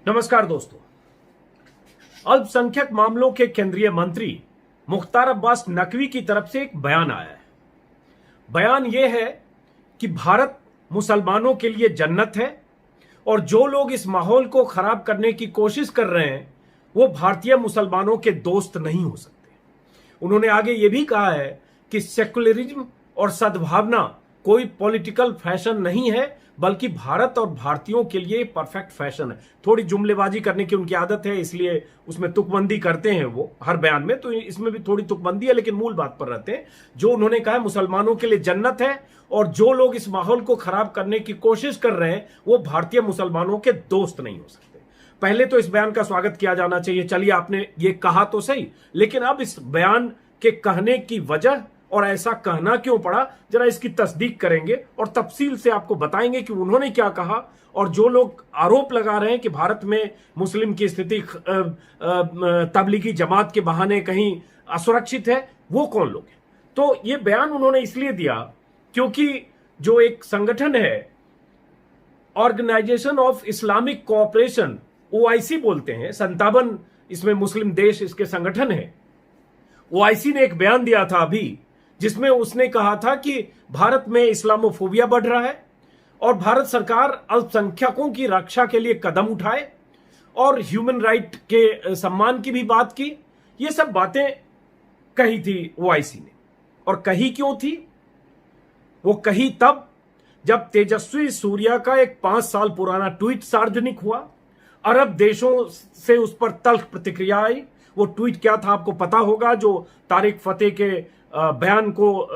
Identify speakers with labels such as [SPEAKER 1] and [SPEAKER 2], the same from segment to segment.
[SPEAKER 1] नमस्कार दोस्तों। अल्पसंख्यक मामलों के केंद्रीय मंत्री मुख्तार अब्बास नकवी की तरफ से एक बयान आया है। बयान यह है कि भारत मुसलमानों के लिए जन्नत है और जो लोग इस माहौल को खराब करने की कोशिश कर रहे हैं वो भारतीय मुसलमानों के दोस्त नहीं हो सकते। उन्होंने आगे यह भी कहा है कि सेकुलरिज्म और सद्भावना कोई पॉलिटिकल फैशन नहीं है बल्कि भारत और भारतीयों के लिए परफेक्ट फैशन है। थोड़ी जुमलेबाजी करने की उनकी आदत है, इसलिए उसमें तुकबंदी करते हैं वो हर बयान में, तो इसमें भी थोड़ी तुकबंदी है, लेकिन मूल बात पर रहते हैं। जो उन्होंने कहा मुसलमानों के लिए जन्नत है और जो लोग इस माहौल को खराब करने की कोशिश कर रहे हैं वो भारतीय मुसलमानों के दोस्त नहीं हो सकते। पहले तो इस बयान का स्वागत किया जाना चाहिए। चलिए, आपने ये कहा तो सही, लेकिन अब इस बयान के कहने की वजह और ऐसा कहना क्यों पड़ा, जरा इसकी तस्दीक करेंगे और तफसील से आपको बताएंगे कि उन्होंने क्या कहा। और जो लोग आरोप लगा रहे हैं कि भारत में मुस्लिम की स्थिति तबलीगी जमात के बहाने कहीं असुरक्षित है, वो कौन लोग हैं। तो ये बयान उन्होंने इसलिए दिया क्योंकि जो एक संगठन है, organisation of Islamic cooperation, OIC बोलते हैं, 57 इसमें मुस्लिम देश इसके संगठन है। OIC ने एक बयान दिया था अभी, जिसमें उसने कहा था कि भारत में इस्लामोफोबिया बढ़ रहा है और भारत सरकार अल्पसंख्यकों की रक्षा के लिए कदम उठाए और ह्यूमन राइट के सम्मान की भी बात की। ये सब बातें कही थी OIC ने। और कही क्यों थी? वो कही तब जब तेजस्वी सूर्या का एक 5 साल पुराना ट्वीट सार्वजनिक हुआ। अरब देशों से उस पर तल्ख प्रतिक्रिया आई। वो ट्वीट क्या था आपको पता होगा, जो तारिक फतेह के बयान को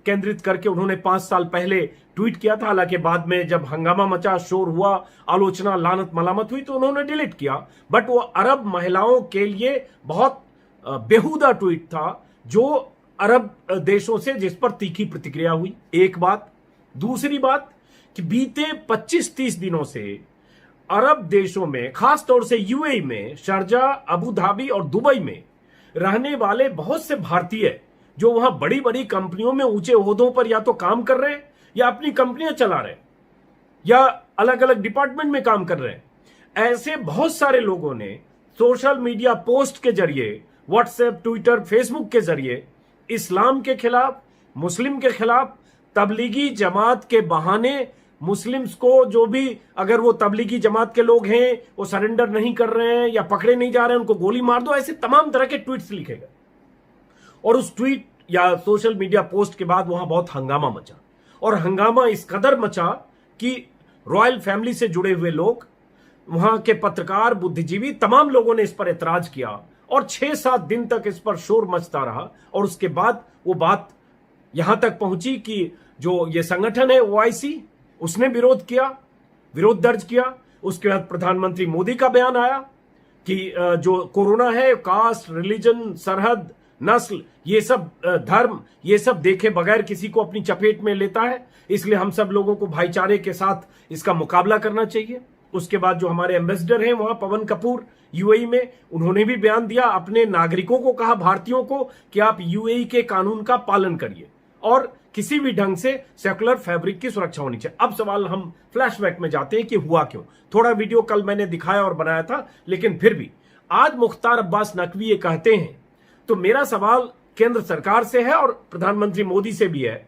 [SPEAKER 1] केंद्रित करके उन्होंने 5 साल पहले ट्वीट किया था। हालांकि बाद में जब हंगामा मचा, शोर हुआ, आलोचना, लानत मलामत हुई तो उन्होंने डिलीट किया। बट वो अरब महिलाओं के लिए बहुत बेहुदा ट्वीट था जो अरब देशों से, जिस पर तीखी प्रतिक्रिया हुई। एक बात। दूसरी बात कि बीते 25-30 दिनों से अरब देशों में, खासतौर से UAE में, शारजा, अबू धाबी और दुबई में रहने वाले बहुत से भारतीय जो वहां बड़ी बड़ी कंपनियों में ऊंचे ओहदों पर या तो काम कर रहे हैं या अपनी कंपनियां चला रहे हैं या अलग अलग डिपार्टमेंट में काम कर रहे हैं, ऐसे बहुत सारे लोगों ने सोशल मीडिया पोस्ट के जरिए, व्हाट्सएप, ट्विटर, फेसबुक के जरिए इस्लाम के खिलाफ, मुस्लिम के खिलाफ, तबलीगी जमात के बहाने मुस्लिम्स को, जो भी अगर वो तबलीगी जमात के लोग हैं वो सरेंडर नहीं कर रहे हैं या पकड़े नहीं जा रहे हैं, उनको गोली मार दो, ऐसे तमाम तरह के ट्वीट्स लिखेगा। और उस ट्वीट या सोशल मीडिया पोस्ट के बाद वहां बहुत हंगामा मचा। और हंगामा इस कदर मचा कि रॉयल फैमिली से जुड़े हुए लोग, वहां के पत्रकार, बुद्धिजीवी, तमाम लोगों ने इस पर एतराज किया और 6-7 दिन तक इस पर शोर मचता रहा। और उसके बाद वो बात यहां तक पहुंची कि जो ये संगठन है OIC, उसने विरोध किया, विरोध दर्ज किया। उसके बाद प्रधानमंत्री मोदी का बयान आया कि जो कोरोना है, कास्ट, रिलीजन, सरहद, नस्ल, ये सब धर्म, ये सब देखे बगैर किसी को अपनी चपेट में लेता है, इसलिए हम सब लोगों को भाईचारे के साथ इसका मुकाबला करना चाहिए। उसके बाद जो हमारे एम्बेसडर हैं वहां, पवन कपूर, UAE में, उन्होंने भी बयान दिया, अपने नागरिकों को कहा, भारतीयों को, कि आप UAE के कानून का पालन करिए और किसी भी ढंग से सेकुलर फैब्रिक की सुरक्षा होनी चाहिए। अब सवाल, हम फ्लैशबैक में जाते हैं कि हुआ क्यों। थोड़ा वीडियो कल मैंने दिखाया और बनाया था, लेकिन फिर भी आज मुख्तार अब्बास नकवी ये कहते हैं, तो मेरा सवाल केंद्र सरकार से है और प्रधानमंत्री मोदी से भी है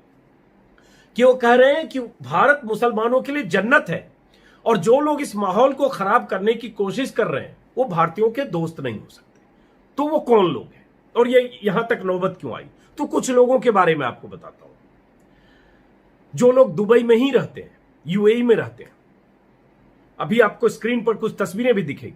[SPEAKER 1] कि वो कह रहे हैं कि भारत मुसलमानों के लिए जन्नत है और जो लोग इस माहौल को खराब करने की कोशिश कर रहे हैं वो भारतीयों के दोस्त नहीं हो सकते। तो वो कौन लोग हैं और ये यहां तक नौबत क्यों आई? तो कुछ लोगों के बारे में आपको बताता हूं। जो लोग दुबई में ही रहते हैं, UAE में रहते हैं, अभी आपको स्क्रीन पर कुछ तस्वीरें भी दिखेगी,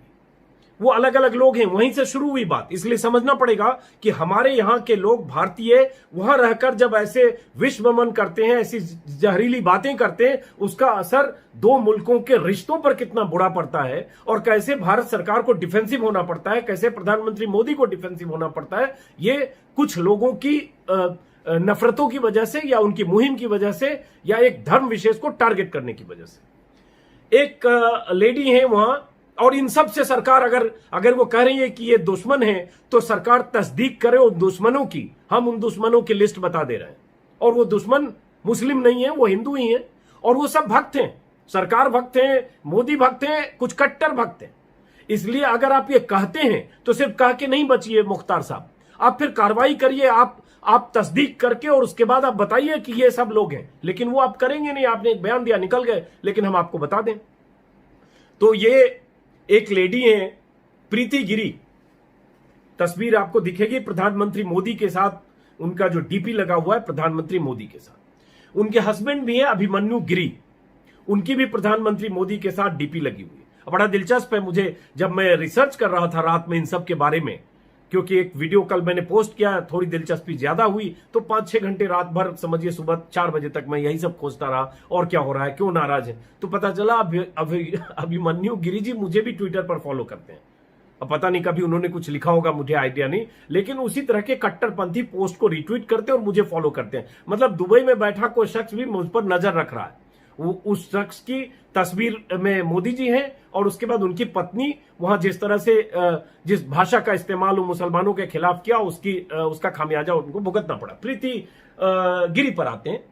[SPEAKER 1] वो अलग अलग लोग हैं। वहीं से शुरू हुई बात, इसलिए समझना पड़ेगा कि हमारे यहां के लोग, भारतीय, वहां रहकर जब ऐसे विश्वमन करते हैं, ऐसी जहरीली बातें करते हैं, उसका असर 2 मुल्कों के रिश्तों पर कितना बुरा पड़ता है और कैसे भारत सरकार को डिफेंसिव होना पड़ता है, कैसे प्रधानमंत्री मोदी को डिफेंसिव होना पड़ता है, ये कुछ लोगों की नफरतों की वजह से या उनकी मुहिम की वजह से या एक धर्म विशेष को टारगेट करने की वजह से। एक लेडी है वहां, और इन सब से सरकार अगर वो कह रही है कि ये दुश्मन है तो सरकार तस्दीक करे उन दुश्मनों की। हम उन दुश्मनों की लिस्ट बता दे रहे हैं और वो दुश्मन मुस्लिम नहीं है, वो हिंदू ही हैं और वो सब भक्त हैं। सरकार भक्त हैं, मोदी भक्त हैं, कुछ कट्टर भक्त हैं। इसलिए अगर आप ये कहते हैं तो सिर्फ कह के नहीं बचिए मुख्तार साहब, आप फिर कार्रवाई करिए, आप तस्दीक करके और उसके बाद आप बताइए कि ये सब लोग हैं। लेकिन वो आप करेंगे नहीं, आपने एक बयान दिया निकल गए। लेकिन हम आपको बता दें तो ये एक लेडी है प्रीति गिरी, तस्वीर आपको दिखेगी प्रधानमंत्री मोदी के साथ, उनका जो डीपी लगा हुआ है प्रधानमंत्री मोदी के साथ। उनके हस्बैंड भी है अभिमन्यु गिरी, उनकी भी प्रधानमंत्री मोदी के साथ डीपी लगी हुई है। बड़ा दिलचस्प है मुझे, जब मैं रिसर्च कर रहा था रात में इन सब के बारे में, क्योंकि एक वीडियो कल मैंने पोस्ट किया, थोड़ी दिलचस्पी ज्यादा हुई, तो 5-6 घंटे रात भर, समझिए सुबह 4 बजे तक मैं यही सब खोजता रहा और क्या हो रहा है, क्यों नाराज है। तो पता चला अभिमन्यु गिरी जी मुझे भी ट्विटर पर फॉलो करते हैं। अब पता नहीं कभी उन्होंने कुछ लिखा होगा, मुझे आइडिया नहीं, लेकिन उसी तरह के कट्टरपंथी पोस्ट को रिट्वीट करते हैं और मुझे फॉलो करते हैं। मतलब दुबई में बैठा कोई शख्स भी मुझ पर नजर रख रहा है। वो उस शख्स की तस्वीर में मोदी जी हैं और उसके बाद उनकी पत्नी, वहां जिस तरह से जिस भाषा का इस्तेमाल वो मुसलमानों के खिलाफ किया, उसका खामियाजा उनको भुगतना पड़ा। प्रीति गिरी पर आते हैं।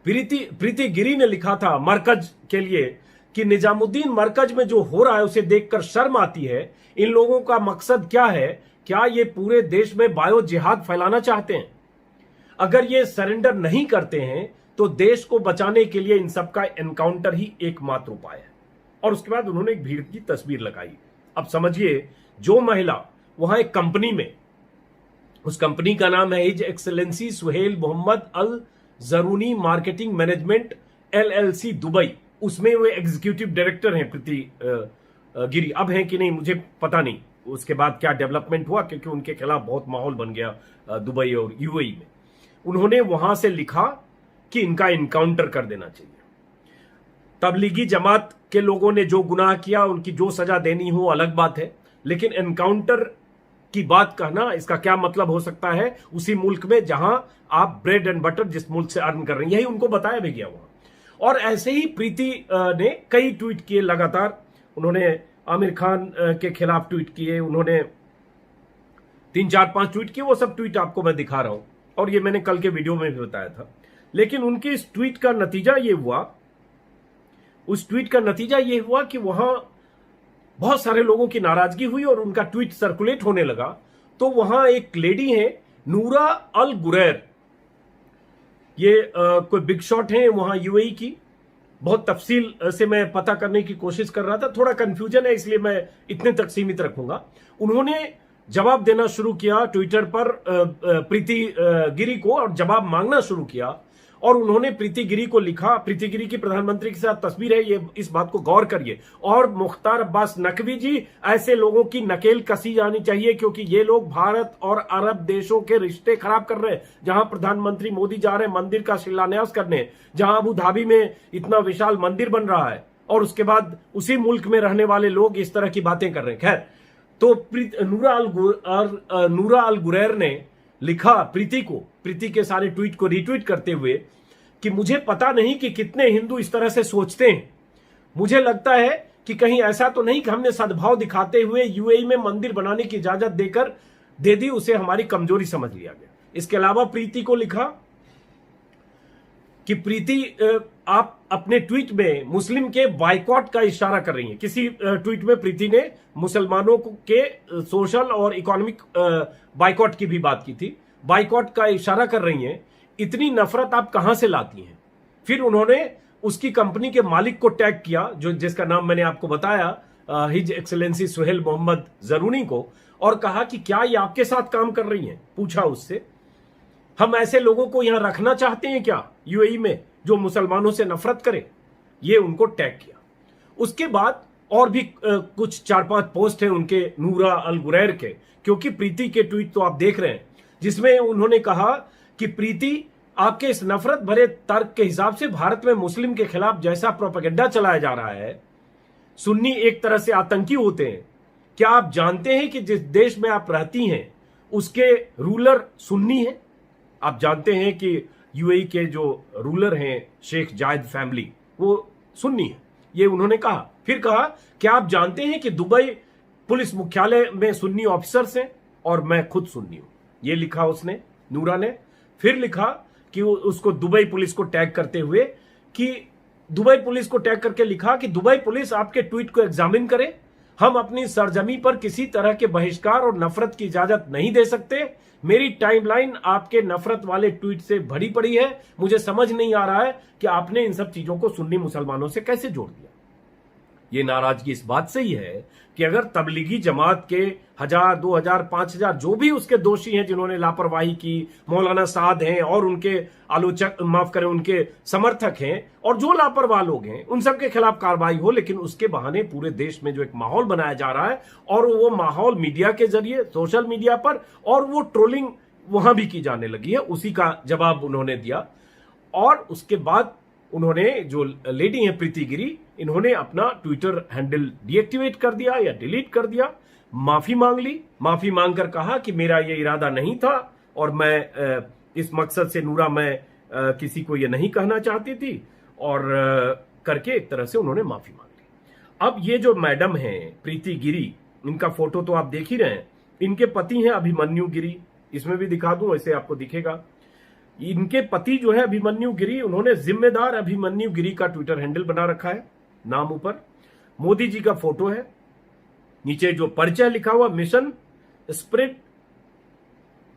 [SPEAKER 1] प्रीति गिरी ने लिखा था मरकज के लिए कि निजामुद्दीन मरकज में जो हो रहा है उसे देखकर शर्म आती है। इन लोगों का मकसद क्या है? क्या ये पूरे देश में बायो जिहाद फैलाना चाहते हैं? अगर ये सरेंडर नहीं करते हैं तो देश को बचाने के लिए इन सबका एनकाउंटर ही एकमात्र उपाय है। और उसके बाद उन्होंने एक भीड़ की तस्वीर लगाई। अब समझिए, जो महिला वहां एक कंपनी में, उस कंपनी का नाम है हिज एक्सेलेंसी सुहेल मोहम्मद अल जरूनी मार्केटिंग मैनेजमेंट LLC दुबई, उसमें वो एग्जीक्यूटिव डायरेक्टर हैं प्रीति गिरी। अब हैं कि नहीं मुझे पता नहीं, उसके बाद क्या डेवलपमेंट हुआ, क्योंकि उनके खिलाफ बहुत माहौल बन गया दुबई और UAE में। उन्होंने वहां से लिखा कि इनका इनकाउंटर कर देना चाहिए। तबलीगी जमात के लोगों ने जो गुनाह किया, उनकी जो सजा देनी हो अलग बात है, लेकिन एनकाउंटर की बात कहना, इसका क्या मतलब हो सकता है उसी मुल्क में जहां आप ब्रेड एंड बटर जिस मुल्क से अर्न कर रहे हैं, यही उनको बताया भी गया वहां। और ऐसे ही प्रीति ने कई ट्वीट किए लगातार। उन्होंने आमिर खान के खिलाफ ट्वीट किए, उन्होंने 3-4-5 ट्वीट किए। वो सब ट्वीट आपको मैं दिखा रहा हूं और ये मैंने कल के वीडियो में भी बताया था। लेकिन उनके इस ट्वीट का नतीजा ये हुआ, उस ट्वीट का नतीजा ये हुआ कि वहां बहुत सारे लोगों की नाराजगी हुई और उनका ट्वीट सर्कुलेट होने लगा। तो वहां एक लेडी है नूरा अल गुरैर, ये कोई बिग शॉट है वहां UAE की। बहुत तफसील से मैं पता करने की कोशिश कर रहा था, थोड़ा कंफ्यूजन है इसलिए मैं इतने तक सीमित रखूंगा। उन्होंने जवाब देना शुरू किया ट्विटर पर प्रीति गिरी को, और जवाब मांगना शुरू किया। और उन्होंने प्रीति गिरी को लिखा, प्रीति गिरी की प्रधानमंत्री के साथ तस्वीर है, ये इस बात को गौर करिए। और मुख्तार अब्बास नकवी जी, ऐसे लोगों की नकेल कसी जानी चाहिए, क्योंकि ये लोग भारत और अरब देशों के रिश्ते खराब कर रहे हैं। जहां प्रधानमंत्री मोदी जा रहे हैं मंदिर का शिलान्यास करने, जहां अबू धाबी में इतना विशाल मंदिर बन रहा है, और उसके बाद उसी मुल्क में रहने वाले लोग इस तरह की बातें कर रहे हैं। खैर, तो नूरा अल गुरैर ने लिखा प्रीति के सारे ट्वीट को रीट्वीट करते हुए कि मुझे पता नहीं कि कितने हिंदू इस तरह से सोचते हैं। मुझे लगता है कि कहीं ऐसा तो नहीं कि हमने सद्भाव दिखाते हुए UAE में मंदिर बनाने की इजाजत दे दी, उसे हमारी कमजोरी समझ लिया गया। इसके अलावा प्रीति को लिखा कि प्रीति, आप अपने ट्वीट में मुस्लिम के बाइकॉट का इशारा कर रही हैं। किसी ट्वीट में प्रीति ने मुसलमानों के सोशल और इकोनॉमिक बाइकॉट की भी बात की थी। बाइकॉट का इशारा कर रही हैं। इतनी नफरत आप कहां से लाती हैं? फिर उन्होंने उसकी कंपनी के मालिक को टैग किया, जो जिसका नाम मैंने आपको बताया, हिज एक्सेलेंसी सुहेल मोहम्मद जरूनी को, और कहा कि क्या ये आपके साथ काम कर रही हैं? पूछा उससे, हम ऐसे लोगों को यहां रखना चाहते हैं क्या UAE में, जो मुसलमानों से नफरत करे? ये उनको टैग किया। उसके बाद और भी कुछ 4-5 पोस्ट हैं उनके, नूरा अल गुरैर के, क्योंकि प्रीति के ट्वीट तो आप देख रहे हैं, जिसमें उन्होंने कहा कि प्रीति, आपके इस नफरत भरे तर्क के हिसाब से भारत में मुस्लिम के खिलाफ जैसा प्रोपेगेंडा चलाया जा रहा है, सुन्नी एक तरह से आतंकी होते हैं। क्या आप जानते हैं कि जिस देश में आप रहती हैं उसके रूलर सुन्नी हैं? आप जानते हैं कि UAE के जो रूलर हैं शेख जायद फैमिली, वो सुन्नी है, ये उन्होंने कहा। फिर कहा, क्या आप जानते हैं कि दुबई पुलिस मुख्यालय में सुन्नी ऑफिसर्स हैं और मैं खुद सुन्नी हूं? ये लिखा उसने, नूरा ने। फिर लिखा कि उसको दुबई पुलिस को टैग करते हुए, कि दुबई पुलिस को टैग करके लिखा कि दुबई पुलिस आपके ट्वीट को एग्जामिन करे, हम अपनी सरजमी पर किसी तरह के बहिष्कार और नफरत की इजाजत नहीं दे सकते। मेरी टाइमलाइन आपके नफरत वाले ट्वीट से भरी पड़ी है। मुझे समझ नहीं आ रहा है कि आपने इन सब चीजों को सुन्नी मुसलमानों से कैसे जोड़ दिया। ये नाराजगी इस बात से ही है कि अगर तबलीगी जमात के 1000, 2000, 5000 जो भी उसके दोषी हैं जिन्होंने लापरवाही की, मौलाना साद हैं और उनके आलोचक, माफ करें, उनके समर्थक हैं और जो लापरवाह लोग हैं, उन सब के खिलाफ कार्रवाई हो, लेकिन उसके बहाने पूरे देश में जो एक माहौल बनाया जा रहा है और वो माहौल मीडिया के जरिए, सोशल मीडिया पर, और वो ट्रोलिंग वहां भी की जाने लगी है, उसी का जवाब उन्होंने दिया। और उसके बाद उन्होंने, जो लेडी हैं प्रीति गिरी, इन्होंने अपना ट्विटर हैंडल डीएक्टिवेट कर दिया या डिलीट कर दिया, माफी मांग ली। माफी मांगकर कहा कि मेरा ये इरादा नहीं था और मैं इस मकसद से नूरा, मैं किसी को ये नहीं कहना चाहती थी, और करके एक तरह से उन्होंने माफी मांग ली। अब ये जो मैडम हैं प्रीति गिरी, इनका फोटो तो आप देख ही रहे हैं। इनके पति हैं अभिमन्यु गिरी, इसमें भी दिखा दूं, ऐसे आपको दिखेगा। इनके पति जो है अभिमन्यु गिरी, उन्होंने जिम्मेदार अभिमन्यु गिरी का ट्विटर हैंडल बना रखा है, नाम ऊपर मोदी जी का फोटो है, नीचे जो परिचय लिखा हुआ, मिशन स्प्रिट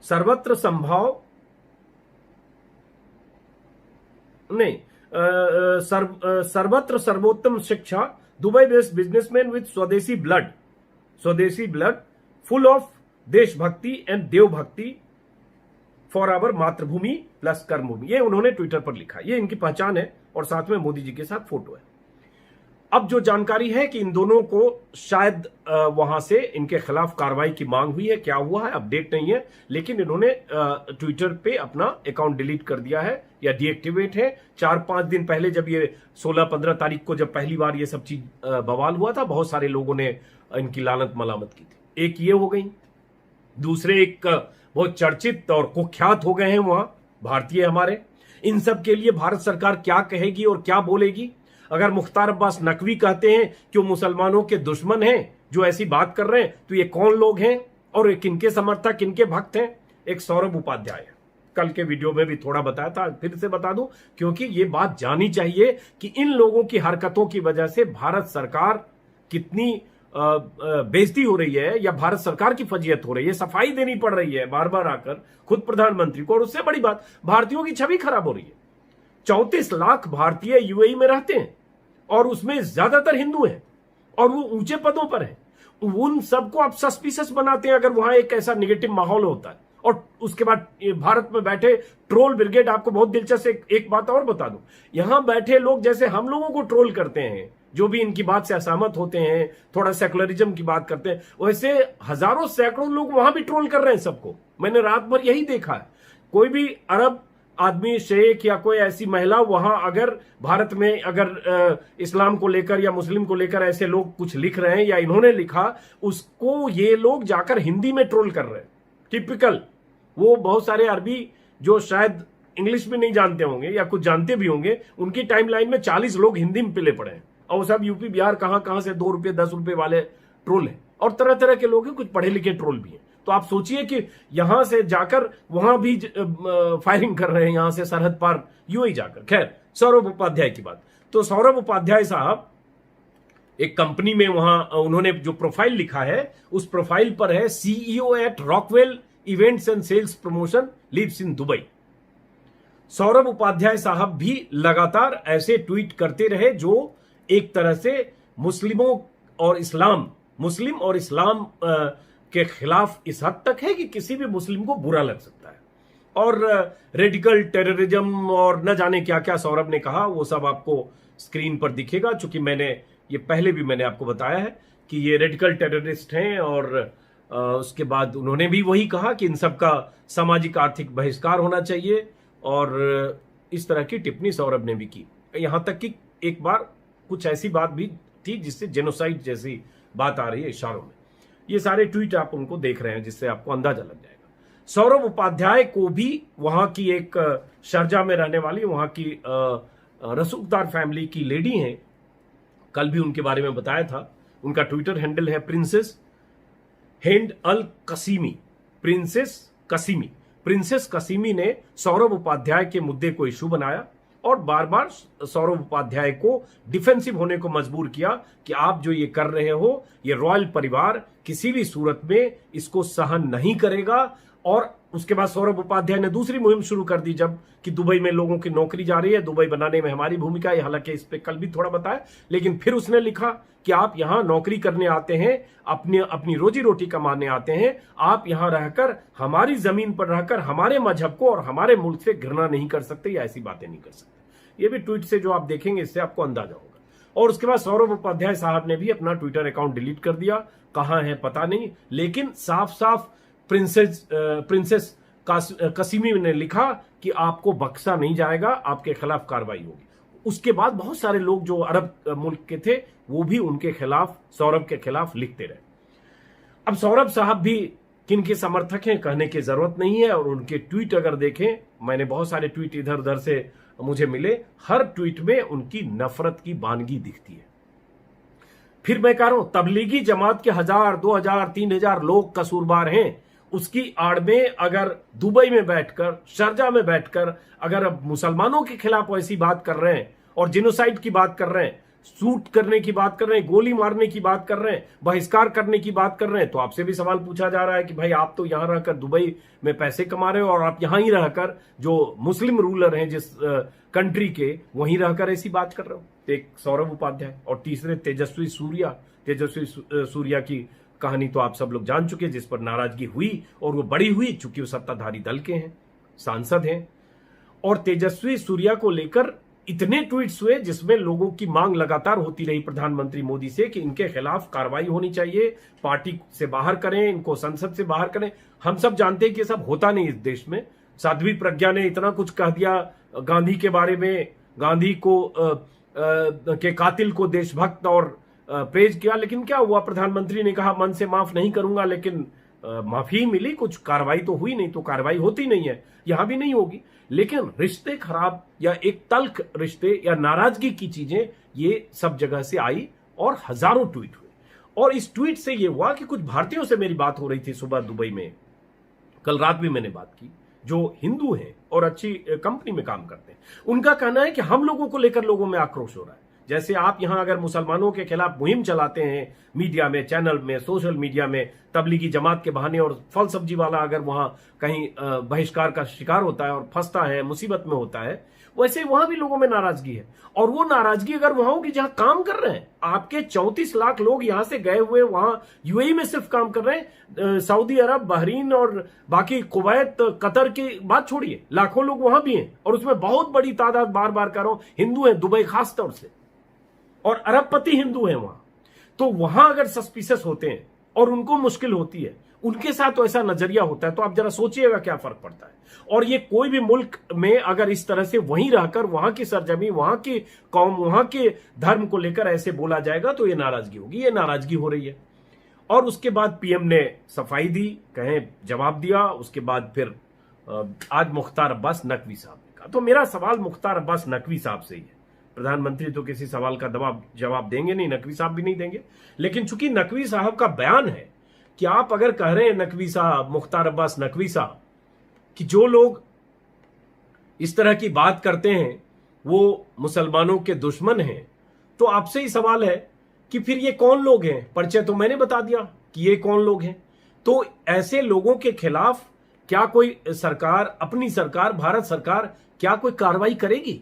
[SPEAKER 1] सर्वत्र संभाव, नहीं, सर्वत्र सर्वोत्तम शिक्षा, दुबई बेस्ड बिजनेसमैन विद स्वदेशी ब्लड फुल ऑफ देशभक्ति एंड देवभक्ति फॉर आवर मातृभूमि प्लस कर्मभूमि, ये उन्होंने ट्विटर पर लिखा। ये इनकी पहचान है और साथ में मोदी जी के साथ फोटो है। अब जो जानकारी है कि इन दोनों को शायद वहां से इनके खिलाफ कार्रवाई की मांग हुई है, क्या हुआ है अपडेट नहीं है, लेकिन इन्होंने ट्विटर पे अपना अकाउंट डिलीट कर दिया है या डीएक्टिवेट है। 4-5 दिन पहले जब ये 16-15 तारीख को जब पहली बार ये सब चीज बवाल हुआ था, बहुत सारे लोगों ने इनकी लानत मलामत की थी। एक ये हो गई, दूसरे एक बहुत चर्चित और कुख्यात हो गए हैं वहां भारतीय हमारे। इन सब के लिए भारत सरकार क्या कहेगी और क्या बोलेगी? अगर मुख्तार अब्बास नकवी कहते हैं कि वो मुसलमानों के दुश्मन हैं जो ऐसी बात कर रहे हैं, तो ये कौन लोग हैं और किनके समर्थक, किनके भक्त हैं? एक सौरभ उपाध्याय, कल के वीडियो में भी थोड़ा बताया था, फिर से बता दूं, क्योंकि ये बात जानी चाहिए कि इन लोगों की हरकतों की वजह से भारत सरकार कितनी बेइज्जती हो रही है या भारत सरकार की फजीयत हो रही है, सफाई देनी पड़ रही है बार बार आकर खुद प्रधानमंत्री को। और उससे बड़ी बात, भारतीयों की छवि खराब हो रही है। 34 लाख भारतीय यूएई में रहते हैं और उसमें ज्यादातर हिंदू हैं और वो ऊंचे पदों पर हैं। उन सबको आप सस्पिशियस बनाते हैं अगर वहां एक ऐसा निगेटिव माहौल होता है। और उसके बाद भारत में बैठे ट्रोल ब्रिगेड, आपको बहुत दिलचस्प एक बात और बता दूं, यहां बैठे लोग जैसे हम लोगों को ट्रोल करते हैं, जो भी इनकी बात से असहमत होते हैं, थोड़ा सेकुलरिज्म की बात करते हैं, वैसे हजारों सैकड़ों लोग वहां भी ट्रोल कर रहे हैं सबको। मैंने रात भर यही देखा है। कोई भी अरब आदमी, शेख या कोई ऐसी महिला वहां अगर भारत में अगर इस्लाम को लेकर या मुस्लिम को लेकर ऐसे लोग कुछ लिख रहे हैं या इन्होंने लिखा, उसको ये लोग जाकर हिंदी में ट्रोल कर रहे हैं। टिपिकल, वो बहुत सारे अरबी जो शायद इंग्लिश भी नहीं जानते होंगे या कुछ जानते भी होंगे, उनकी टाइमलाइन में 40 लोग हिंदी में पिले पड़े हैं और सब यूपी बिहार कहां से 2 रुपए 10 रुपए वाले ट्रोल हैं और तरह तरह के लोग हैं, कुछ पढ़े लिखे ट्रोल भी हैं। तो आप सोचिए कि यहां से जाकर वहां भी फायरिंग कर रहे हैं, यहां से सरहद पार यूं ही जाकर। खैर, सौरभ उपाध्याय की बात, तो सौरभ उपाध्याय साहब एक कंपनी में वहां उन्होंने जो प्रोफाइल लिखा है, उस प्रोफाइल पर है CEO at Rockwell Events and sales promotion, lives in Dubai. Saurabh Upadhyay साहब भी लगातार ऐसे ट्वीट करते रहे जो एक तरह से मुस्लिमों और इस्लाम, मुस्लिम और इस्लाम के खिलाफ इस हद तक है कि किसी भी मुस्लिम को बुरा लग सकता है। और रेडिकल टेररिज्म और न जाने क्या क्या सौरभ ने कहा, वो सब आपको स्क्रीन पर दिखेगा। चूंकि मैंने ये पहले भी मैंने आपको बताया है कि ये रेडिकल टेररिस्ट हैं और उसके बाद उन्होंने भी वही कहा कि इन सब का सामाजिक आर्थिक बहिष्कार होना चाहिए और इस तरह की टिप्पणी सौरभ ने भी की। यहां तक कि एक बार कुछ ऐसी बात भी थी जिससे जेनोसाइड जैसी बात आ रही है इशारों में। ये सारे ट्वीट आप उनको देख रहे हैं जिससे आपको अंदाजा लग जाएगा। सौरभ उपाध्याय को भी वहां की एक शारजा में रहने वाली, वहां की रसूखदार फैमिली की लेडी हैं, कल भी उनके बारे में बताया था। उनका ट्विटर हैंडल है प्रिंसेस हिंद अल कसीमी, प्रिंसेस कसीमी ने सौरभ उपाध्याय के मुद्दे को इशू बनाया और बार बार सौरभ उपाध्याय को डिफेंसिव होने को मजबूर किया कि आप जो ये कर रहे हो, ये रॉयल परिवार किसी भी सूरत में इसको सहन नहीं करेगा। और उसके बाद सौरभ उपाध्याय ने दूसरी मुहिम शुरू कर दी जब कि दुबई में लोगों की नौकरी जा रही है, दुबई बनाने में हमारी भूमिका है। हालांकि इस पे कल भी थोड़ा बताया, लेकिन फिर उसने लिखा कि आप यहां नौकरी करने आते हैं, अपनी रोजी रोटी कमाने आते हैं, आप यहां रहकर हमारी जमीन पर रहकर हमारे मजहब को और हमारे मुल्क से घृणा नहीं कर सकते या ऐसी बातें नहीं कर सकते। ये भी ट्वीट से जो आप देखेंगे इससे आपको अंदाजा होगा। और उसके बाद सौरभ उपाध्याय साहब ने भी अपना ट्विटर अकाउंट डिलीट कर दिया, कहां है पता नहीं, लेकिन साफ साफ प्रिंसेस कसीमी ने लिखा कि आपको बख्शा नहीं जाएगा, आपके खिलाफ कार्रवाई होगी। उसके बाद बहुत सारे लोग जो अरब मुल्क के थे वो भी उनके खिलाफ, सौरभ के खिलाफ लिखते रहे। अब सौरभ साहब भी किन के समर्थक हैं कहने की जरूरत नहीं है, और उनके ट्वीट अगर देखें, मैंने बहुत सारे ट्वीट इधर उधर से मुझे मिले, हर ट्वीट में उनकी नफरत की बानगी दिखती है। फिर मैं कह रहा हूं, तबलीगी जमात के 1000, 2000, 3000 लोग कसूरवार हैं, उसकी आड़ में अगर दुबई में बैठकर, शारजा में बैठकर अगर मुसलमानों के खिलाफ ऐसी बात कर रहे हैं और जिनोसाइड की बात कर रहे हैं, शूट करने की बात कर रहे हैं, गोली मारने की बात कर रहे हैं, बहिष्कार करने की बात कर रहे हैं, तो आपसे भी सवाल पूछा जा रहा है कि भाई आप तो यहां रहकर दुबई में पैसे कमा रहे हो और आप यहां ही रहकर जो मुस्लिम रूलर हैं जिस कंट्री के, वहीं रहकर ऐसी बात कर रहे हो। एक सौरभ उपाध्याय और तीसरे तेजस्वी सूर्या की कहानी तो आप सब लोग जान चुके, जिस पर नाराजगी हुई और वो बड़ी हुई चूंकि वो सत्ताधारी दल के हैं, सांसद हैं। और तेजस्वी सूर्या को लेकर इतने ट्वीट्स हुए जिसमें लोगों की मांग लगातार होती रही प्रधानमंत्री मोदी से कि इनके खिलाफ कार्रवाई होनी चाहिए, पार्टी से बाहर करें, इनको संसद से बाहर करें। हम सब जानते हैं कि ये सब होता नहीं इस देश में। साध्वी प्रज्ञा ने इतना कुछ कह दिया गांधी के बारे में, गांधी को के कातिल को देशभक्त और प्रेज किया, लेकिन क्या हुआ, प्रधानमंत्री ने कहा मन से माफ नहीं करूंगा, लेकिन माफी मिली, कुछ कार्रवाई तो हुई नहीं। तो कार्रवाई होती नहीं है, यहां भी नहीं होगी। लेकिन रिश्ते खराब या एक तल्ख रिश्ते या नाराजगी की चीजें ये सब जगह से आई और हजारों ट्वीट हुए। और इस ट्वीट से ये हुआ कि कुछ भारतीयों से मेरी बात हो रही थी सुबह दुबई में, कल रात भी मैंने बात की, जो हिंदू हैं और अच्छी कंपनी में काम करते हैं। उनका कहना है कि हम लोगों को लेकर लोगों में आक्रोश हो रहा है। जैसे आप यहां अगर मुसलमानों के खिलाफ मुहिम चलाते हैं मीडिया में, चैनल में, सोशल मीडिया में, तबलीगी जमात के बहाने, और फल सब्जी वाला अगर वहां कहीं बहिष्कार का शिकार होता है और फंसता है, मुसीबत में होता है, वैसे वहां भी लोगों में नाराजगी है। और वो नाराजगी अगर वहां होगी जहां काम कर रहे हैं, आपके 34 लाख लोग यहां से गए हुए वहां यूएई में सिर्फ काम कर रहे हैं, सऊदी अरब, बहरीन और बाकी कुवैत, कतर की बात छोड़िए, लाखों लोग वहां भी हैं। और उसमें बहुत बड़ी तादाद, बार बार कह रहा हूं, हिंदू हैं, दुबई खास तौर से, और अरबपति हिंदू हैं वहां। तो वहां अगर सस्पिशियस होते हैं और उनको मुश्किल होती है, उनके साथ तो ऐसा नजरिया होता है, तो आप जरा सोचिएगा क्या फर्क पड़ता है। और ये कोई भी मुल्क में अगर इस तरह से वहीं रहकर वहां की सरजमी, वहां की कौम, वहां के धर्म को लेकर ऐसे बोला जाएगा तो ये नाराजगी होगी। ये नाराजगी हो रही है। और उसके बाद पीएम ने सफाई दी, कहें जवाब दिया। उसके बाद फिर आज मुख्तार अब्बास नकवी साहब ने कहा। तो मेरा सवाल मुख्तार अब्बास नकवी साहब से ही है। प्रधानमंत्री तो किसी सवाल का जवाब देंगे नहीं, नकवी साहब भी नहीं देंगे। लेकिन चूंकि नकवी साहब का बयान है कि आप अगर कह रहे हैं नकवी साहब, मुख्तार अब्बास नकवी साहब, कि जो लोग इस तरह की बात करते हैं वो मुसलमानों के दुश्मन हैं, तो आपसे ही सवाल है कि फिर ये कौन लोग हैं। परिचय तो मैंने बता दिया कि ये कौन लोग हैं। तो ऐसे लोगों के खिलाफ क्या कोई सरकार, अपनी सरकार, भारत सरकार, क्या कोई कार्रवाई करेगी?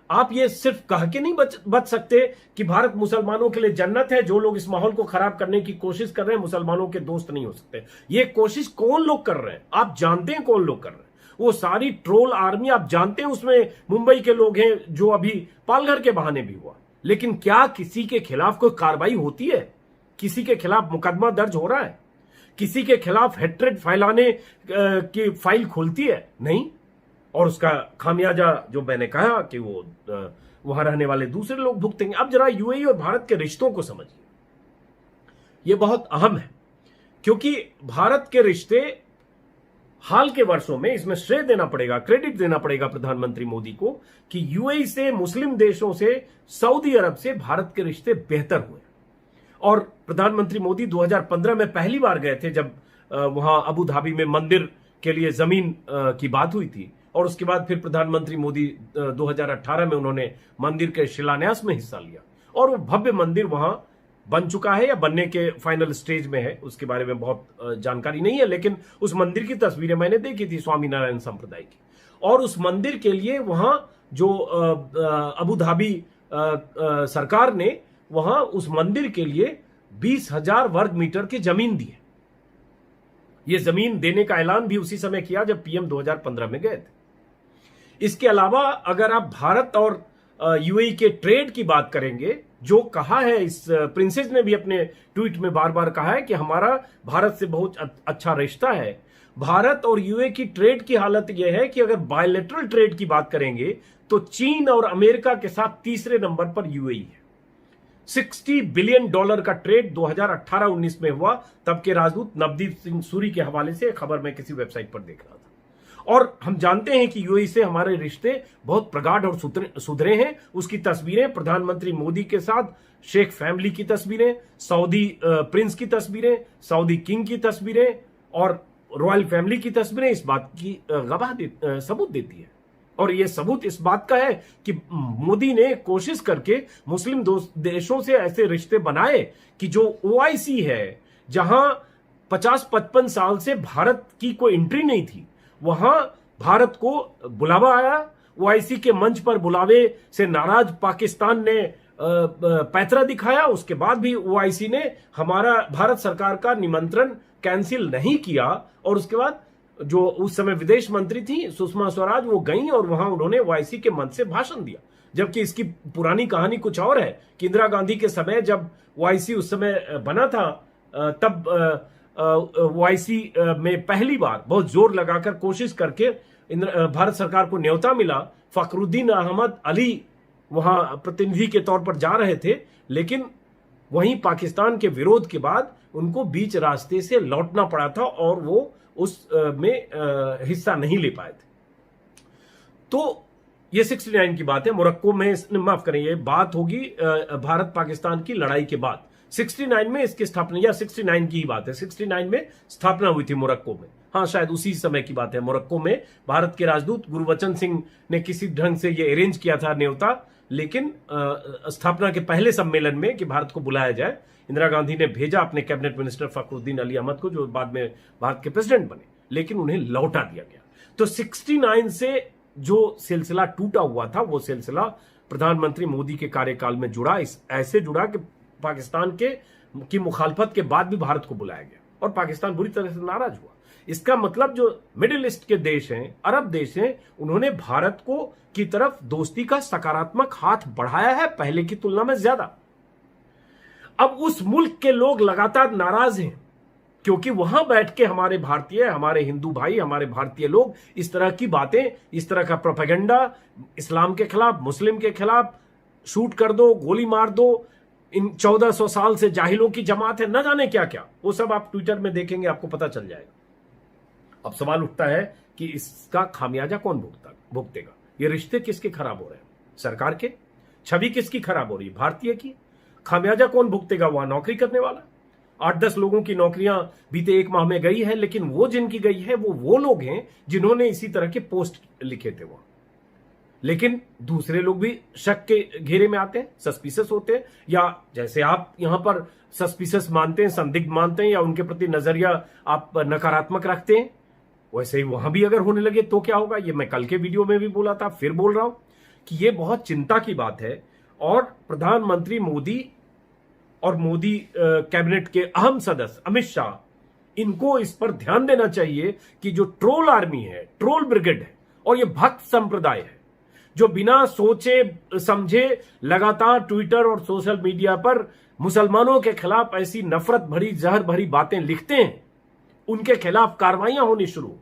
[SPEAKER 1] आप ये सिर्फ कह के नहीं बच सकते कि भारत मुसलमानों के लिए जन्नत है। जो लोग इस माहौल को खराब करने की कोशिश कर रहे हैं मुसलमानों के दोस्त नहीं हो सकते। ये कोशिश कौन लोग कर रहे हैं? आप जानते हैं कौन लोग कर रहे हैं। वो सारी ट्रोल आर्मी आप जानते हैं, उसमें मुंबई के लोग हैं, जो अभी पालघर के बहाने भी हुआ। लेकिन क्या किसी के खिलाफ कोई कार्रवाई होती है? किसी के खिलाफ मुकदमा दर्ज हो रहा है? किसी के खिलाफ हेट्रेड फैलाने की फाइल खुलती है? नहीं। और उसका खामियाजा जो मैंने कहा कि वो वहां रहने वाले दूसरे लोग भुगतेंगे। अब जरा यूएई और भारत के रिश्तों को समझिए, यह बहुत अहम है, क्योंकि भारत के रिश्ते हाल के वर्षों में, इसमें श्रेय देना पड़ेगा, क्रेडिट देना पड़ेगा प्रधानमंत्री मोदी को, कि यूएई से, मुस्लिम देशों से, सऊदी अरब से भारत के रिश्ते बेहतर हुए। और प्रधानमंत्री मोदी 2015 में पहली बार गए थे, जब वहां अबू धाबी में मंदिर के लिए जमीन की बात हुई थी। और उसके बाद फिर प्रधानमंत्री मोदी 2018 में उन्होंने मंदिर के शिलान्यास में हिस्सा लिया और वो भव्य मंदिर वहां बन चुका है या बनने के फाइनल स्टेज में है, उसके बारे में बहुत जानकारी नहीं है। लेकिन उस मंदिर की तस्वीरें मैंने देखी थी स्वामीनारायण संप्रदाय की, और उस मंदिर के लिए वहां जो अबू धाबी सरकार ने वहां उस मंदिर के लिए 20,000 वर्ग मीटर की जमीन दी है। यह जमीन देने का ऐलान भी उसी समय किया जब पीएम 2015 में गए थे। इसके अलावा अगर आप भारत और यूएई के ट्रेड की बात करेंगे, जो कहा है इस प्रिंसेस ने भी अपने ट्वीट में बार बार कहा है कि हमारा भारत से बहुत अच्छा रिश्ता है। भारत और यूएई की ट्रेड की हालत यह है कि अगर बायलैटरल ट्रेड की बात करेंगे तो चीन और अमेरिका के साथ तीसरे नंबर पर यूएई है। $60 बिलियन का ट्रेड 2018-19 में हुआ। तब के राजदूत नवदीप सिंह सूरी के हवाले से खबर मैं किसी वेबसाइट पर देख रहा था। और हम जानते हैं कि यूएई से हमारे रिश्ते बहुत प्रगाढ़ और सुधरे हैं। उसकी तस्वीरें प्रधानमंत्री मोदी के साथ, शेख फैमिली की तस्वीरें, सऊदी प्रिंस की तस्वीरें, सऊदी किंग की तस्वीरें और रॉयल फैमिली की तस्वीरें इस बात की सबूत देती है। और यह सबूत इस बात का है कि मोदी ने कोशिश करके मुस्लिम देशों से ऐसे रिश्ते बनाए कि जो ओआईसी है, जहां 50-55 साल से भारत की कोई एंट्री नहीं थी, वहां भारत को बुलावा आया। ओआईसी के मंच पर बुलावे से नाराज पाकिस्तान ने पैतरा दिखाया। उसके बाद भी ओआईसी ने हमारा भारत सरकार का निमंत्रण कैंसिल नहीं किया, और उसके बाद जो उस समय विदेश मंत्री थी सुषमा स्वराज, वो गई और वहां उन्होंने ओआईसी के मंच से भाषण दिया। जबकि इसकी पुरानी कहानी कुछ और है कि इंदिरा गांधी के समय जब ओआईसी उस समय बना था, तब ओआईसी में पहली बार बहुत जोर लगाकर कोशिश करके भारत सरकार को न्योता मिला। फखरुद्दीन अहमद अली वहां प्रतिनिधि के तौर पर जा रहे थे, लेकिन वहीं पाकिस्तान के विरोध के बाद उनको बीच रास्ते से लौटना पड़ा था और वो उस में हिस्सा नहीं ले पाए थे। तो ये 69 की बात है। मोरक्को में, माफ करें, ये बात होगी भारत पाकिस्तान की लड़ाई के बाद। 69 में इसकी स्थापना, या 69 की ही बात है, 69 में स्थापना हुई थी मोरक्को में। हाँ, शायद उसी समय की बात है। मोरक्को में भारत के राजदूत गुरबचन सिंह ने किसी ढंग से ये अरेंज किया था न्योता, लेकिन स्थापना के पहले सम्मेलन में कि भारत को बुलाया जाए, इंदिरा गांधी ने भेजा अपने कैबिनेट मिनिस्टर फखरुद्दीन अली अहमद को, जो बाद में भारत के प्रेसिडेंट बने, लेकिन उन्हें लौटा दिया गया। तो 69 से जो सिलसिला टूटा हुआ था, वो सिलसिला प्रधानमंत्री मोदी के कार्यकाल में जुड़ा। ऐसे जुड़ा कि पाकिस्तान की मुखालफत के बाद भी भारत को बुलाया गया और पाकिस्तान बुरी तरह से नाराज हुआ। इसका मतलब जो मिडिल ईस्ट के देश हैं, अरब देश हैं, उन्होंने भारत को की तरफ दोस्ती का सकारात्मक हाथ बढ़ाया है पहले की तुलना में ज्यादा। अब उस मुल्क के लोग लगातार नाराज हैं क्योंकि वहां बैठ के हमारे भारतीय, हमारे हिंदू भाई, हमारे भारतीय लोग इस तरह की बातें, इस तरह का प्रोपेगेंडा, इस्लाम के खिलाफ, मुस्लिम के खिलाफ, शूट कर दो, गोली मार दो, इन 1400 साल से जाहिलों की जमात है, न जाने क्या क्या, वो सब आप ट्विटर में देखेंगे, आपको पता चल जाएगा। अब सवाल उठता है कि इसका खामियाजा कौन भुगतेगा? ये रिश्ते किसके खराब हो रहे हैं? सरकार के? छवि किसकी खराब हो रही है? भारतीय की? खामियाजा कौन भुगतेगा? वहां नौकरी करने वाला। 8-10 लोगों की नौकरियां बीते 1 माह में गई है, लेकिन वो जिनकी गई है वो लोग हैं जिन्होंने इसी तरह के पोस्ट लिखे थे वहां। लेकिन दूसरे लोग भी शक के घेरे में आते हैं, सस्पिशियस होते हैं, या जैसे आप यहां पर सस्पिशियस मानते हैं, संदिग्ध मानते हैं, या उनके प्रति नजरिया आप नकारात्मक रखते हैं, वैसे ही वहां भी अगर होने लगे तो क्या होगा? ये मैं कल के वीडियो में भी बोला था, फिर बोल रहा हूं कि ये बहुत चिंता की बात है। और प्रधानमंत्री मोदी और मोदी कैबिनेट के अहम सदस्य अमित शाह, इनको इस पर ध्यान देना चाहिए कि जो ट्रोल आर्मी है, ट्रोल ब्रिगेड है, और ये भक्त संप्रदाय है जो बिना सोचे समझे लगातार ट्विटर और सोशल मीडिया पर मुसलमानों के खिलाफ ऐसी नफरत भरी, जहर भरी बातें लिखते हैं, उनके खिलाफ कार्रवाइयां होनी शुरू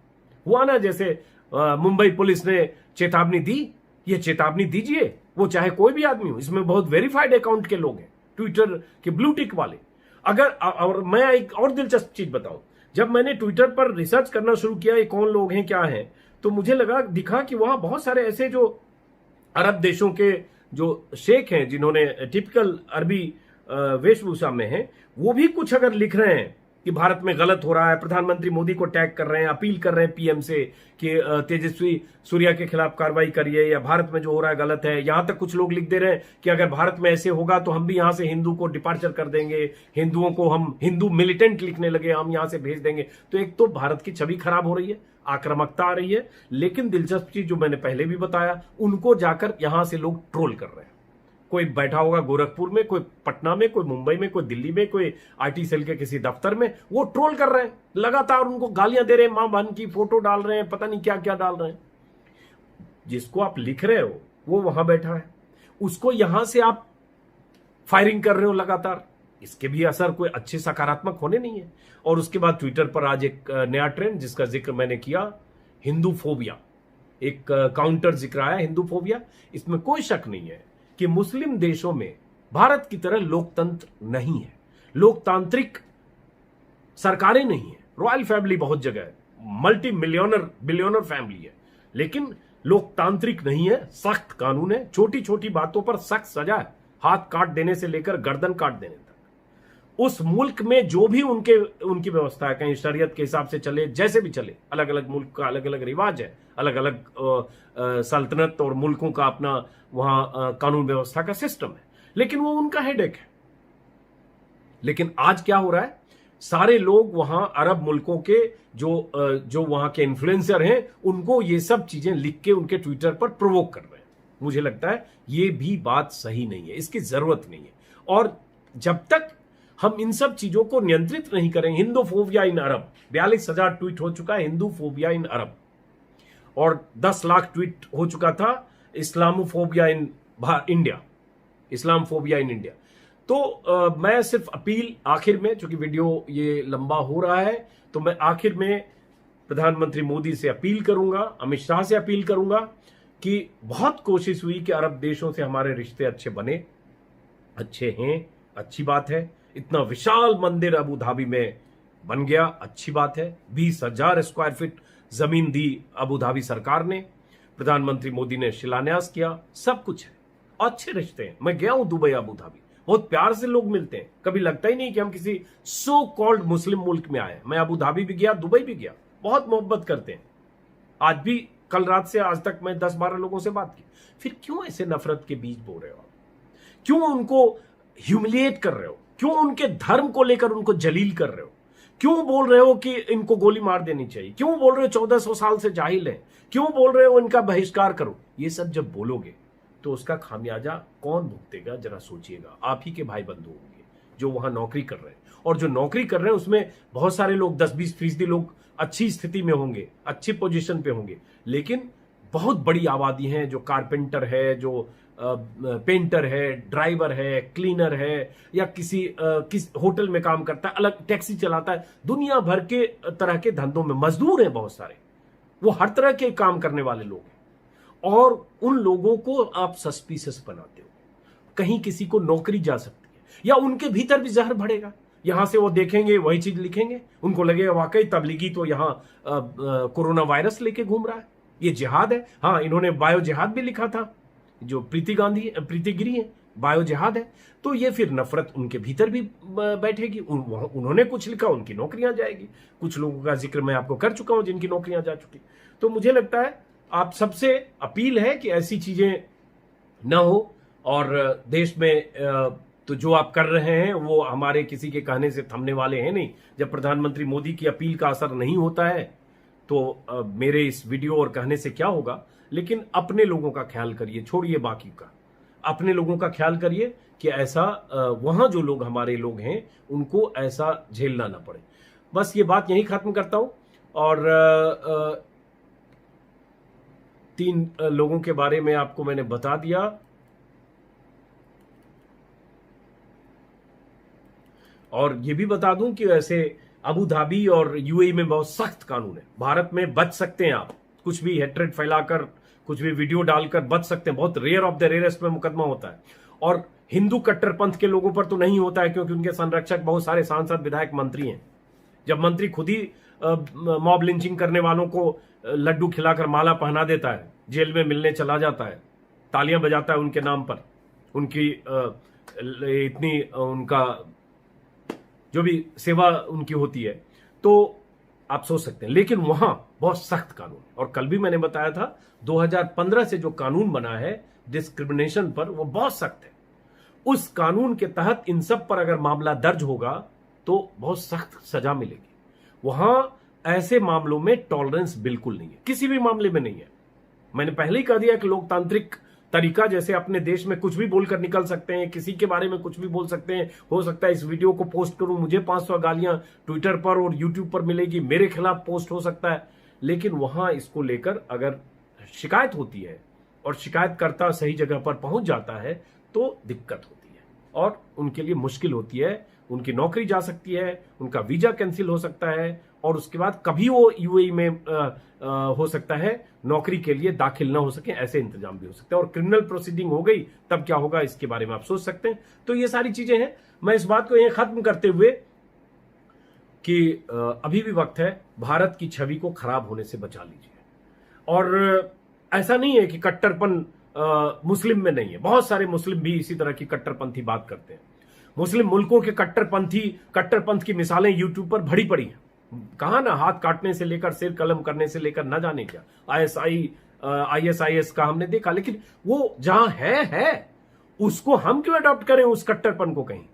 [SPEAKER 1] हुआ ना। जैसे मुंबई पुलिस ने चेतावनी दी, ये चेतावनी दीजिए, वो चाहे कोई भी आदमी हो। इसमें बहुत वेरीफाइड अकाउंट के लोग हैं, ट्विटर के ब्लू टिक वाले। अगर, और मैं एक और दिलचस्प चीज बताऊं, जब मैंने ट्विटर पर रिसर्च करना शुरू किया ये कौन लोग हैं, क्या हैं, तो मुझे दिखा कि वहां बहुत सारे ऐसे जो अरब देशों के जो शेख हैं, जिन्होंने टिपिकल अरबी वेशभूषा में हैं, वो भी कुछ अगर लिख रहे हैं कि भारत में गलत हो रहा है, प्रधानमंत्री मोदी को टैग कर रहे हैं, अपील कर रहे हैं पीएम से कि तेजस्वी सूर्या के खिलाफ कार्रवाई करिए, या भारत में जो हो रहा है गलत है। यहां तक कुछ लोग लिख दे रहे हैं कि अगर भारत में ऐसे होगा तो हम भी यहां से हिंदू को डिपार्चर कर देंगे, हिंदुओं को हम हिंदू मिलिटेंट लिखने लगे, हम यहां से भेज देंगे। तो एक तो भारत की छवि खराब हो रही है, आक्रामकता आ रही है, लेकिन दिलचस्प चीज जो मैंने पहले भी बताया, उनको जाकर यहां से लोग ट्रोल कर रहे हैं। कोई बैठा होगा गोरखपुर में, कोई पटना में, कोई मुंबई में, कोई दिल्ली में, कोई आईटी सेल के किसी दफ्तर में, वो ट्रोल कर रहे हैं लगातार, उनको गालियां दे रहे हैं, मां बहन की फोटो डाल रहे हैं, पता नहीं क्या क्या डाल रहे हैं। जिसको आप लिख रहे हो वो वहां बैठा है, उसको यहां से आप फायरिंग कर रहे हो लगातार, इसके भी असर कोई अच्छे सकारात्मक होने नहीं है। और उसके बाद ट्विटर पर आज एक नया ट्रेंड जिसका जिक्र मैंने किया, हिंदू फोबिया, एक काउंटर जिक्र आया हिंदू फोबिया। इसमें कोई शक नहीं है कि मुस्लिम देशों में भारत की तरह लोकतंत्र नहीं है, लोकतांत्रिक सरकारें नहीं है। रॉयल फैमिली बहुत जगह है, मल्टी मिलियनर बिलियनर फैमिली है, लेकिन लोकतांत्रिक नहीं है। सख्त कानून है, छोटी छोटी बातों पर सख्त सजा है, हाथ काट देने से लेकर गर्दन काट देने तक। उस मुल्क में जो भी उनकी व्यवस्था है, कहीं शरीयत के हिसाब से चले, जैसे भी चले, अलग अलग मुल्क का अलग अलग रिवाज है, अलग अलग सल्तनत और मुल्कों का अपना वहां कानून व्यवस्था का सिस्टम है, लेकिन वो उनका हेडेक है। लेकिन आज क्या हो रहा है, सारे लोग वहां अरब मुल्कों के जो वहां के इन्फ्लुएंसर हैं, उनको ये सब चीजें लिख के उनके ट्विटर पर प्रोवोक कर रहे हैं। मुझे लगता है ये भी बात सही नहीं है, इसकी जरूरत नहीं है। और जब तक हम इन सब चीजों को नियंत्रित नहीं करें, हिंदूफोबिया इन अरब, 42,000 ट्वीट हो चुका है हिंदूफोबिया इन अरब, और 10 लाख ट्वीट हो चुका था Islamophobia in India, Islamophobia in India. तो मैं सिर्फ अपील आखिर में, चूंकि वीडियो ये लंबा हो रहा है, तो मैं आखिर में प्रधानमंत्री मोदी से अपील करूंगा, अमित शाह से अपील करूंगा कि बहुत कोशिश हुई कि अरब देशों से हमारे रिश्ते अच्छे बने, अच्छे हैं, अच्छी बात है। इतना विशाल मंदिर अबू धाबी में बन गया, अच्छी बात है। 20,000 स्क्वायर फीट जमीन दी अबू धाबी सरकार ने, प्रधानमंत्री मोदी ने शिलान्यास किया, सब कुछ है, अच्छे रिश्ते हैं। मैं गया हूं दुबई, अबू धाबी, बहुत प्यार से लोग मिलते हैं, कभी लगता ही नहीं कि हम किसी सो कॉल्ड मुस्लिम मुल्क में आए। मैं अबू धाबी भी गया, दुबई भी गया, बहुत मोहब्बत करते हैं। आज भी, कल रात से आज तक मैं 10-12 लोगों से बात की। फिर क्यों ऐसे नफरत के बीज बो रहे हो आप? क्यों उनको ह्यूमिलिएट कर रहे हो? क्यों उनके धर्म को लेकर उनको जलील कर रहे हो? क्यों बोल रहे हो कि इनको गोली मार देनी चाहिए? क्यों बोल रहे हो 1400 साल से जाहिल है? क्यों बोल रहे हो इनका बहिष्कार करो? ये सब जब बोलोगे तो उसका खामियाजा कौन भुगतेगा, जरा सोचिएगा। आप ही के भाई बंधु होंगे जो वहां नौकरी कर रहे हैं, और जो नौकरी कर रहे हैं उसमें बहुत सारे लोग, 10-20% लोग अच्छी स्थिति में होंगे, अच्छी पोजीशन पे होंगे, लेकिन बहुत बड़ी आबादी है जो कारपेंटर है, जो पेंटर है, ड्राइवर है, क्लीनर है, या किस होटल में काम करता है, अलग टैक्सी चलाता है, दुनिया भर के तरह के धंधों में मजदूर हैं बहुत सारे, वो हर तरह के काम करने वाले लोग हैं। और उन लोगों को आप सस्पिशियस बनाते हो, कहीं किसी को नौकरी जा सकती है, या उनके भीतर भी जहर बढ़ेगा। यहां से वो देखेंगे वही चीज लिखेंगे, उनको लगेगा वाकई तबलीगी तो यहां कोरोना वायरस लेके घूम रहा है, ये जिहाद है। हाँ, इन्होंने बायो जिहाद भी लिखा था, जो प्रीति गिरी है, बायो जिहाद है। तो ये फिर नफरत उनके भीतर भी बैठेगी। उन्होंने कुछ लिखा, उनकी नौकरियां जाएगी। कुछ लोगों का जिक्र मैं आपको कर चुका हूं जिनकी नौकरियां जा चुकी। तो मुझे लगता है आप सबसे अपील है कि ऐसी चीजें न हो, और देश में तो जो आप कर रहे हैं वो हमारे किसी के कहने से थमने वाले हैं नहीं। जब प्रधानमंत्री मोदी की अपील का असर नहीं होता है तो मेरे इस वीडियो और कहने से क्या होगा। लेकिन अपने लोगों का ख्याल करिए, छोड़िए बाकी का, अपने लोगों का ख्याल करिए कि ऐसा वहां जो लोग हमारे लोग हैं उनको ऐसा झेलना ना पड़े। बस ये बात यहीं खत्म करता हूं। और 3 लोगों के बारे में आपको मैंने बता दिया। और ये भी बता दूं कि वैसे अबू धाबी और यूएई में बहुत सख्त कानून है। भारत में बच सकते हैं आप, कुछ भी हेट्रेड फैलाकर, कुछ भी वीडियो डालकर बच सकते हैं। बहुत रेयर ऑफ द रेयरेस्ट में मुकदमा होता है। और हिंदू कट्टरपंथ के लोगों पर तो नहीं होता है, क्योंकि उनके संरक्षक बहुत सारे सांसद, विधायक, मंत्री हैं। जब मंत्री खुद ही मॉब लिंचिंग करने वालों को लड्डू खिलाकर माला पहना देता है, जेल में मिलने चला जाता है, तालियां बजाता है उनके नाम पर, उनकी इतनी उनका जो भी सेवा उनकी होती है, तो आप सोच सकते हैं। लेकिन वहां बहुत सख्त कानून है, और कल भी मैंने बताया था 2015 से जो कानून बना है डिस्क्रिमिनेशन पर, वो बहुत सख्त है। उस कानून के तहत इन सब पर अगर मामला दर्ज होगा तो बहुत सख्त सजा मिलेगी। वहां ऐसे मामलों में टॉलरेंस बिल्कुल नहीं है, किसी भी मामले में नहीं है। मैंने पहले ही कह दिया कि लोकतांत्रिक तरीका, जैसे अपने देश में कुछ भी बोलकर निकल सकते हैं, किसी के बारे में कुछ भी बोल सकते हैं। हो सकता है इस वीडियो को पोस्ट करूं, मुझे 500 गालियां ट्विटर पर और यूट्यूब पर मिलेगी, मेरे खिलाफ पोस्ट हो सकता है। लेकिन वहां इसको लेकर अगर शिकायत होती है और शिकायतकर्ता सही जगह पर पहुंच जाता है तो दिक्कत होती है और उनके लिए मुश्किल होती है। उनकी नौकरी जा सकती है, उनका वीजा कैंसिल हो सकता है, और उसके बाद कभी वो यूएई में हो सकता है नौकरी के लिए दाखिल ना हो सके, ऐसे इंतजाम भी हो सकते हैं। और क्रिमिनल प्रोसीडिंग हो गई तब क्या होगा, इसके बारे में आप सोच सकते हैं। तो ये सारी चीजें हैं। मैं इस बात को यह खत्म करते हुए कि अभी भी वक्त है, भारत की छवि को खराब होने से बचा लीजिए। और ऐसा नहीं है कि कट्टरपन मुस्लिम में नहीं है, बहुत सारे मुस्लिम भी इसी तरह की कट्टरपंथी बात करते हैं। मुस्लिम मुल्कों के कट्टरपंथ की मिसालें यूट्यूब पर भरी पड़ी हैं। कहा ना, हाथ काटने से लेकर सिर कलम करने से लेकर न जाने क्या, ISIS का हमने देखा। लेकिन वो जहां है उसको हम क्यों अडॉप्ट करें, उस कट्टरपन को कहीं?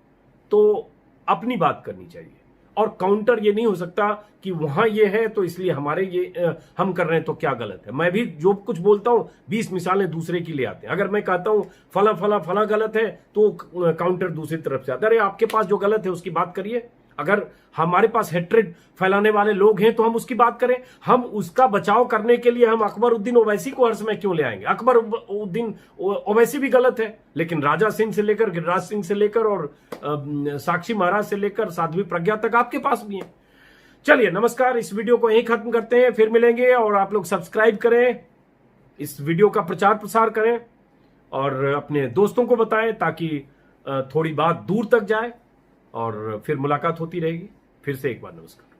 [SPEAKER 1] तो अपनी बात करनी चाहिए। और काउंटर ये नहीं हो सकता कि वहां ये है तो इसलिए हमारे ये हम कर रहे हैं तो क्या गलत है। मैं भी जो कुछ बोलता हूं 20 मिसालें दूसरे की ले आते हैं। अगर मैं कहता हूं फला फला फला गलत है तो काउंटर दूसरी तरफ से आता है, अरे आपके पास जो गलत है उसकी बात करिए। अगर हमारे पास हेट्रेड फैलाने वाले लोग हैं तो हम उसकी बात करें। हम उसका बचाव करने के लिए हम अकबर उद्दीन ओवैसी को हर समय क्यों ले आएंगे? अकबर उद्दीन ओवैसी भी गलत है, लेकिन राजा सिंह से लेकर गिरिराज सिंह से लेकर और साक्षी महाराज से लेकर साध्वी प्रज्ञा तक आपके पास भी है। चलिए नमस्कार, इस वीडियो को यहीं खत्म करते हैं, फिर मिलेंगे। और आप लोग सब्सक्राइब करें, इस वीडियो का प्रचार प्रसार करें और अपने दोस्तों को बताएं ताकि थोड़ी बात दूर तक जाए, और फिर मुलाकात होती रहेगी। फिर से एक बार नमस्कार।